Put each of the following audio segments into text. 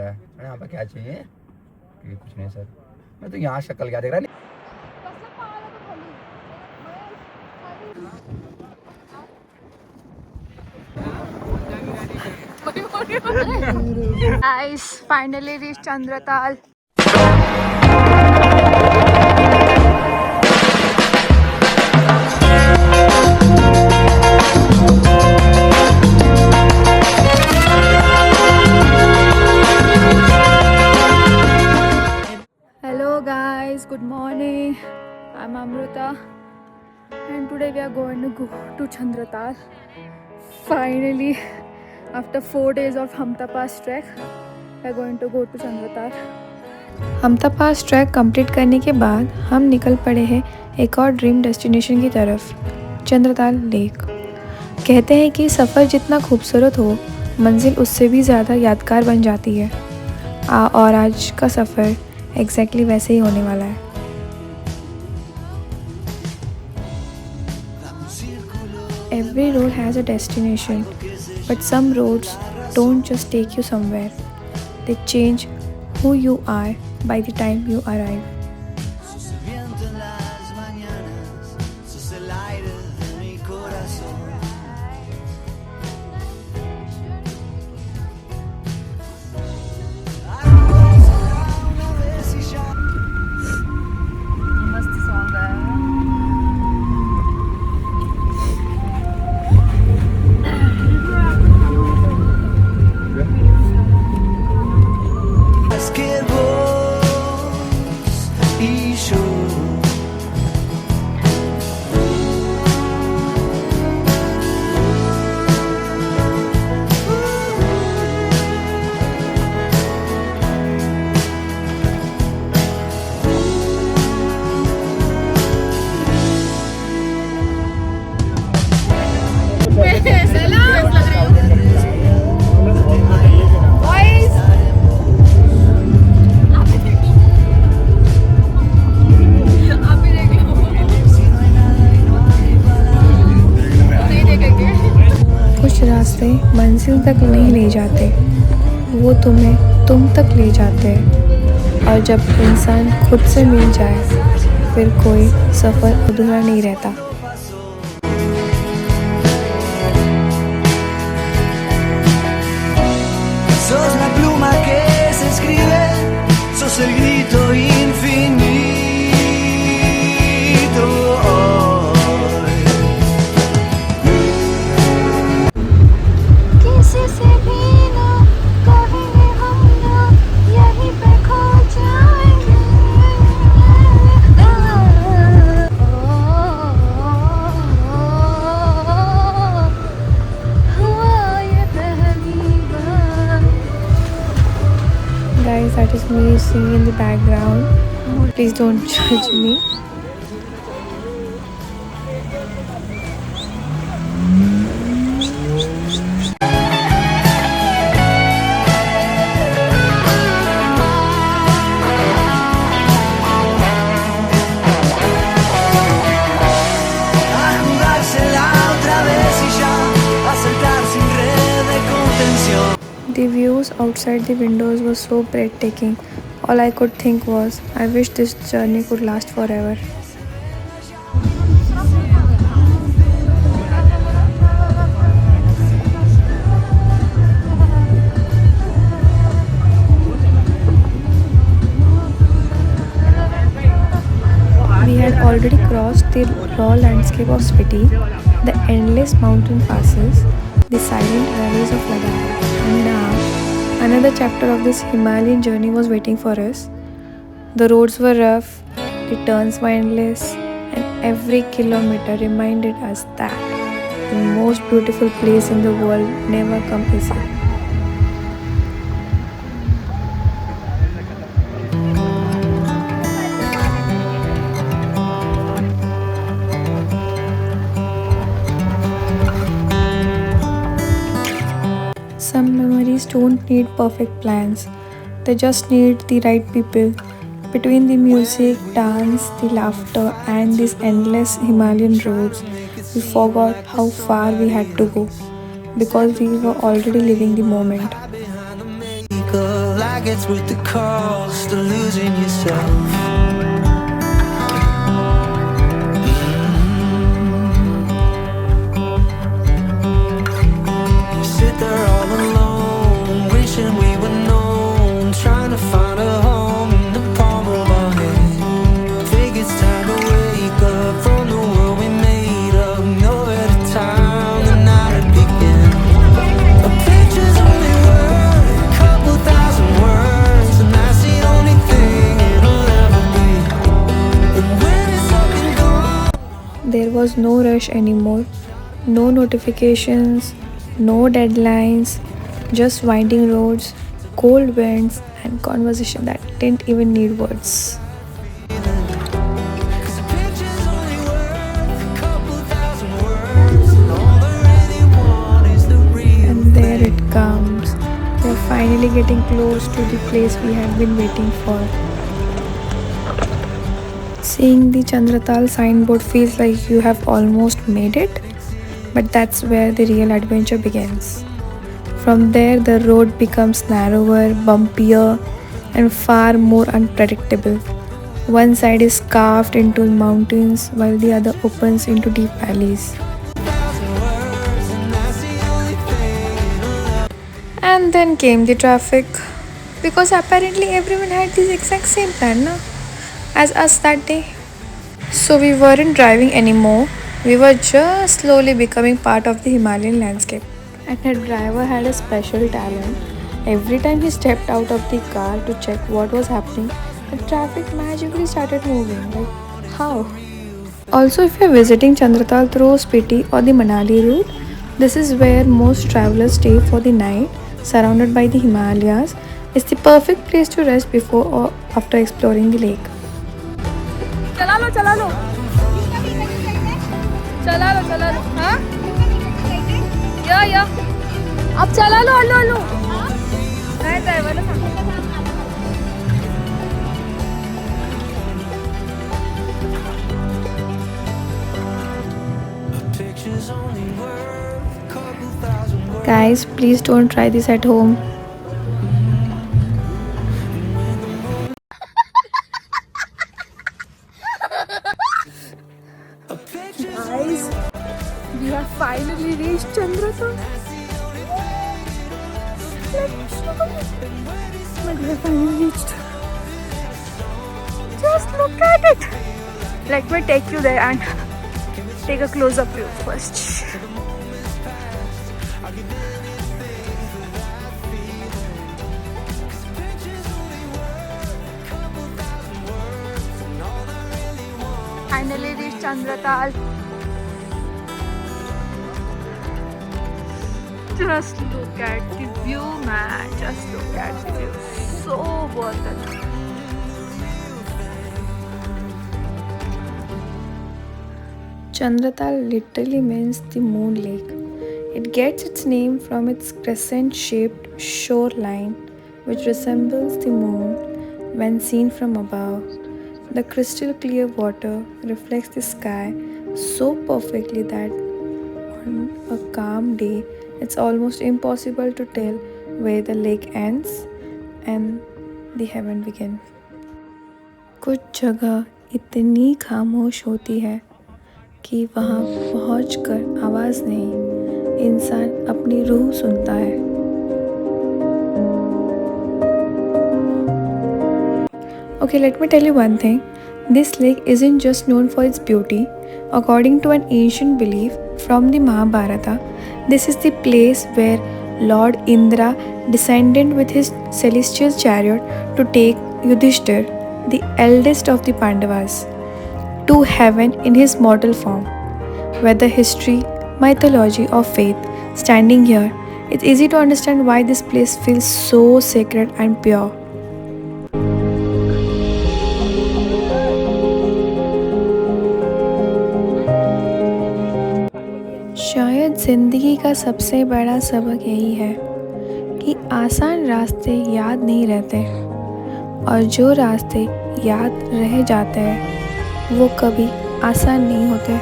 यहाँ पर क्या चाहिए कि कुछ नहीं सर, मैं तो यहाँ शक्ल क्या देख रहा है। Guys, finally reached Chandratal. Hello guys, good morning. I'm Amruta and today we are going to go to Chandratal. Finally, after 4 days of Hamta Pass trek, we are going to go to Chandratal. Hamta pass trek complete करने के बाद हम निकल पड़े हैं एक और dream destination की तरफ, चंद्रताल लेक। कहते हैं कि सफ़र जितना खूबसूरत हो, मंजिल उससे भी ज़्यादा यादगार बन जाती है। और आज का सफ़र एग्जैक्टली वैसे ही होने वाला है। Every road has a destination, but some roads don't just take you somewhere. They change who you are by the time you arrive. कुछ रास्ते मंजिल तक नहीं ले जाते, वो तुम्हें तुम तक ले जाते हैं। और जब इंसान खुद से मिल जाए, फिर कोई सफ़र अधूरा नहीं रहता। Sos la pluma que se escribe, sos el grito infinito hoy. किसी से भी ना कहेंगे हम ना, यहीं पे खो जाएंगे। हुआ ये पहली बार। Guys, that is me singing in the background. Please don't judge me. A jugársela otra vez y ya, a saltar sin red de contención. The views outside the windows were so breathtaking. All I could think was, I wish this journey could last forever. We had already crossed the raw landscape of Spiti, the endless mountain passes, the silent valleys of Ladakh, and now another chapter of this Himalayan journey was waiting for us. The roads were rough, the turns were endless, and every kilometer reminded us that the most beautiful place in the world never comes easy. Some memories don't need perfect plans, they just need the right people. Between the music, dance, the laughter, and these endless Himalayan roads, we forgot how far we had to go because we were already living the moment. Like like it's worth the cost of losing yourself. You sit there all alone, wishing we were known, trying to find a home in the palm of our hand. Think it's time to wake up from the world we made up. Nowhere to turn, the night it began. A picture's only worth a couple thousand words, and that's the only thing it'll ever be. And when it's up and gone, There was no rush anymore, no notifications, no deadlines, just winding roads, cold winds, and conversation that didn't even need words. 'cause a picture's only worth a couple thousand words, and all they really want is the real. And there it comes. We're finally getting close to the place we had been waiting for. Seeing the Chandratal signboard feels like you have almost made it, but that's where the real adventure begins. From there, the road becomes narrower, bumpier, and far more unpredictable. One side is carved into mountains, while the other opens into deep valleys. And then came the traffic, because apparently everyone had the exact same plan na? As us that day. So we weren't driving anymore, we were just slowly becoming part of the Himalayan landscape. And the driver had a special talent. Every time he stepped out of the car to check what was happening, the traffic magically started moving. Like, how? Also, if you're visiting Chandratal through Spiti or the Manali route, this is where most travelers stay for the night, surrounded by the Himalayas. It's the perfect place to rest before or after exploring the lake. चला लो चला लो चला लो चला लो हाँ या अब चला लो hello hello काय ड्रायव्हरला सांग Picture's only worth a couple thousand words. Guys, please don't try this at home. A picture's Guys, we have finally reached Chandratal. But we have finally reached. Just look at it. Let me take you there and take a close-up view first. Finally reached Chandratal. Just look at the view, man. Just look at the view. So worth it. Chandratal literally means the moon lake. It gets its name from its crescent-shaped shoreline, which resembles the moon when seen from above. The crystal clear water reflects the sky so perfectly that on a calm day, it's almost impossible to tell where the lake ends and the heaven begins. कुछ जगह इतनी खामोश होती है कि वहाँ पहुँचकर आवाज़ नहीं, इंसान अपनी रूह सुनता है. Okay, let me tell you one thing. This lake isn't just known for its beauty. According to an ancient belief from the Mahabharata, this is the place where Lord Indra descended with his celestial chariot to take Yudhishthir, the eldest of the Pandavas, to heaven in his mortal form. Whether history, mythology, or faith, standing here, it's easy to understand why this place feels so sacred and pure. शायद ज़िंदगी का सबसे बड़ा सबक यही है कि आसान रास्ते याद नहीं रहते और जो रास्ते याद रह जाते हैं वो कभी आसान नहीं होते.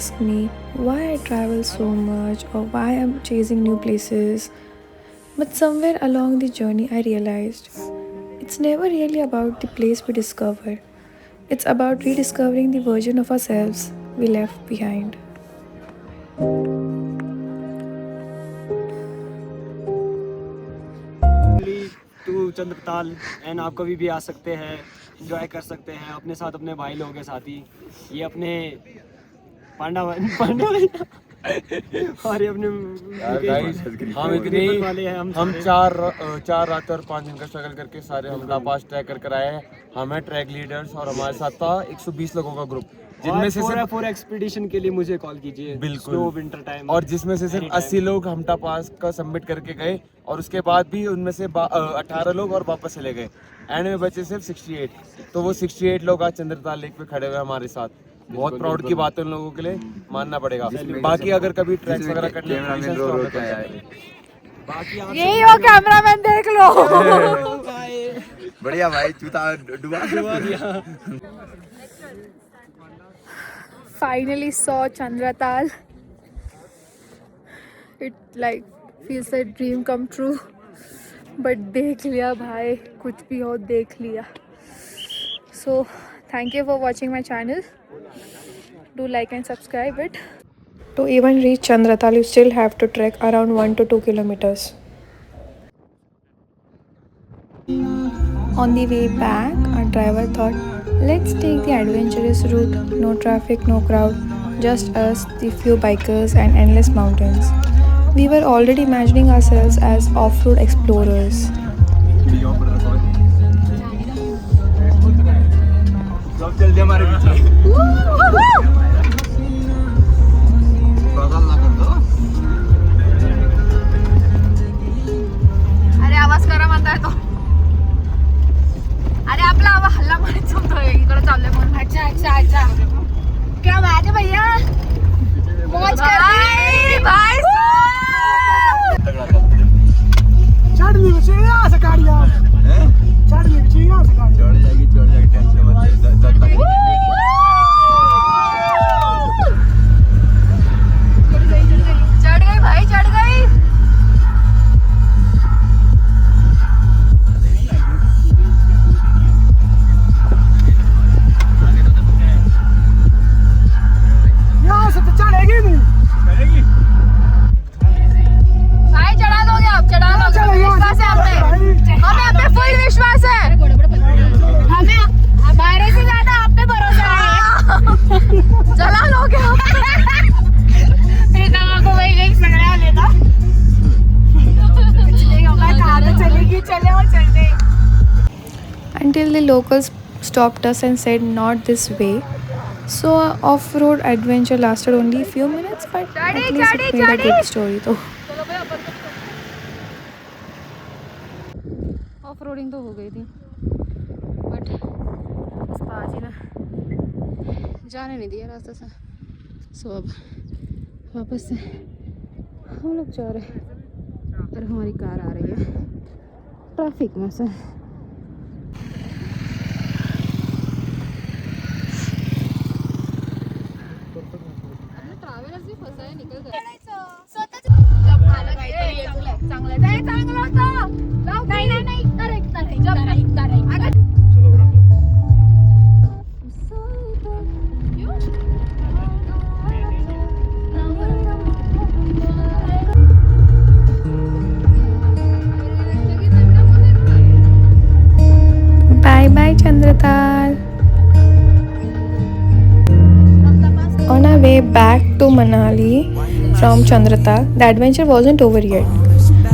ask me why I travel so much or why I'm chasing new places. But somewhere along the journey, I realized it's never really about the place we discover, it's about rediscovering the version of ourselves we left behind. To Chandratal and आप कभी भी आ सकते हैं, enjoy कर सकते हैं अपने साथ, अपने भाई लोगों के साथ ही। ये अपने पांडा और ये अपने हम इतने वाले हैं। हम चार रात और 5 दिन का स्ट्रगल करके सारे हमला पास ट्रैक कर आए हैं। हम हैं ट्रैक लीडर्स और हमारे साथ था 120 लोगों का ग्रुप, जिनमें से सिर्फ पूरा एक्सपीडिशन के लिए मुझे कॉल कीजिए। बिल्कुल। Snow winter time. और जिसमें से सिर्फ 80 लोग हमटा पास का सबमिट करके गए और उसके बाद भी उनमें से 18 लोग और वापस चले गए। एंड में बचे सिर्फ 68। तो वो 68 लोग आज चंद्रताल लेक पे खड़े हुए हमारे साथ। बहुत प्राउड की बात है उन लोगों के लिए, मानना पड़ेगा। बाकी अगर कभी ट्रैक्स वगैरह करने यही हो कैमरामैन, देख लो। बढ़िया भाई, चूता डुबा दिया। Finally saw Chandratal. It like feels a dream come true. But देख लिया भाई, कुछ भी हो देख लिया. So thank you for watching my channel. Do like and subscribe it. To even reach Chandratal, you still have to trek around 1 to 2 kilometers. On the way back, our driver thought, let's take the adventurous route. No traffic, no crowd, just us, the few bikers, and endless mountains. We were already imagining ourselves as off-road explorers. अरे आवाज करा म्हणताय तो. अरे आपला आवाज हल्ला म्हणत समतोय इकडे चाललोय म्हणून. अच्छा अच्छा अच्छा. क्या बात है भैया, मौज करते भाई. चढ़नी चाहिए यहाँ से गाड़ियाँ, चढ़नी चाहिए यहाँ से गाड़ियाँ। चढ़ जाएगी टेंशन मत ले। चढ़ गई भाई, चढ़ गई. यहाँ से तो चढ़ेगी नहीं। भाई चढ़ा दोगे आप, चढ़ा दोगे. विश्वास है आप पे, हमें आप पे फुल विश्वास है. हमें हमारे से ज्यादा आप पे भरोसा है. चला लोगे आप. को वही एक सगड़ा लेता. चलेगी चले और चलते. Until the locals stopped us and said not this way. So our off-road adventure lasted only a few minutes, but at least it made a good story though. Off roading तो हो गई थी, बट आज ही ना जाने नहीं दिया रास्ते से. सो अब वापस से हम लोग जा रहे हैं और हमारी कार आ रही है ट्रैफिक में से. ट्रॅव्हलर्स भी फसा है, निकल जाए. चांगलं नाही नाही नाही correct correct correct. Bye bye Chandratal. On our way back to Manali from Chandratal, the adventure wasn't over yet.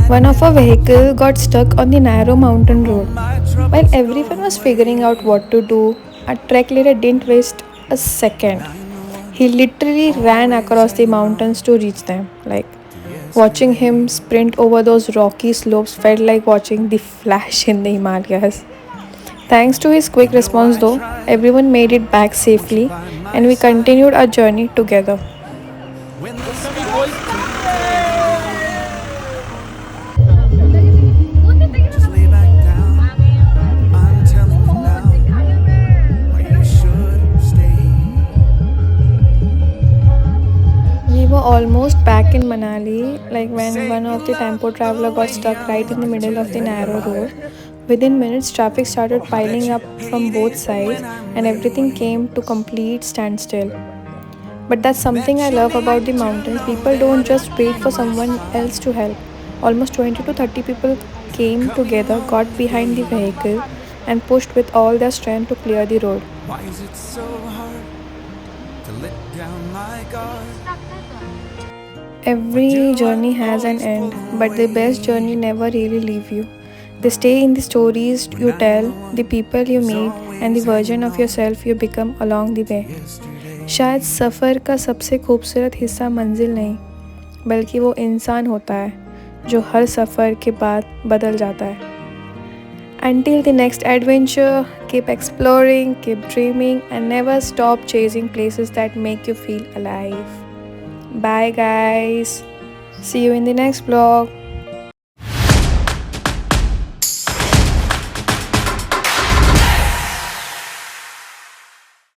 One of our vehicles got stuck on the narrow mountain road. While everyone was figuring out what to do, our trek leader didn't waste a second. He literally ran across the mountains to reach them. Like, watching him sprint over those rocky slopes felt like watching the Flash in the Himalayas. Thanks to his quick response though, everyone made it back safely and we continued our journey together. Just lay back down. I'm telling you now, you should stay. back in Manali, like when one of the tempo traveler got stuck right in the middle of the narrow road. Within minutes, traffic started piling up from both sides, and everything came to complete standstill. But that's something I love about the mountains. People don't just wait for someone else to help. Almost 20 to 30 people came together, got behind the vehicle, and pushed with all their strength to clear the road. Why is it so hard to let down my guard? Every journey has an end, but the best journey never really leave you. They stay in the stories you tell, the people you meet, and the version of yourself you become along the way. शायद सफ़र का सबसे खूबसूरत हिस्सा मंजिल नहीं, बल्कि वो इंसान होता है जो हर सफ़र के बाद बदल जाता है. Until the next adventure, keep exploring, keep dreaming, and never stop chasing places that make you feel alive. Bye guys. See you in the next vlog.